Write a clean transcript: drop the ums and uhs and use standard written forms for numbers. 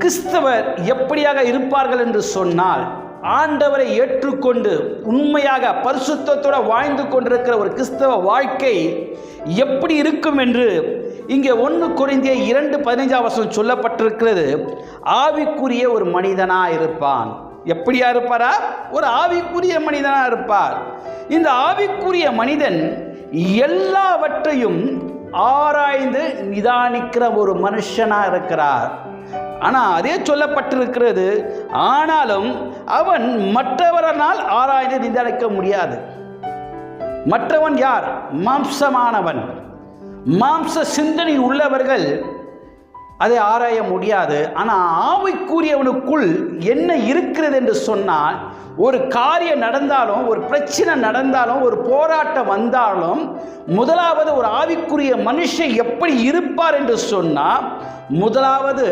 கிறிஸ்தவர் எப்படியாக இருப்பார்கள் என்று சொன்னால், ஆண்டவரை ஏற்றுக்கொண்டு உண்மையாக பரிசுத்தத்தோடு வாழ்ந்து கொண்டிருக்கிற ஒரு கிறிஸ்தவ வாழ்க்கை எப்படி இருக்கும் என்று இங்கே 1 கொரிந்தியர் 2:15 சொல்லப்பட்டிருக்கிறது. ஆவிக்குரிய ஒரு மனிதனாக இருப்பான். எப்படியா இருப்பாரா? ஒரு ஆவிக்குரிய மனிதனாக இருப்பார். இந்த ஆவிக்குரிய மனிதன் எல்லாவற்றையும் ஆராய்ந்து நிதானிக்கிற ஒரு மனுஷனாக இருக்கிறார். ஆனால் அதே சொல்லப்பட்டிருக்கிறது, ஆனாலும் அவன் மற்றவரால் ஆராய்ந்து நிதானிக்க முடியாது. மற்றவன் யார்? மாம்சமானவன். மாம்ச சிந்தனை உள்ளவர்கள் அதை ஆராய முடியாது. ஆனால் ஆவிக்குரியவனுக்குள் என்ன இருக்கிறது என்று சொன்னால், ஒரு காரியம் நடந்தாலும், ஒரு பிரச்சனை நடந்தாலும், ஒரு போராட்டம் வந்தாலும், முதலாவது ஒரு ஆவிக்குரிய மனுஷன் எப்படி இருப்பார் என்று சொன்னால், முதலாவது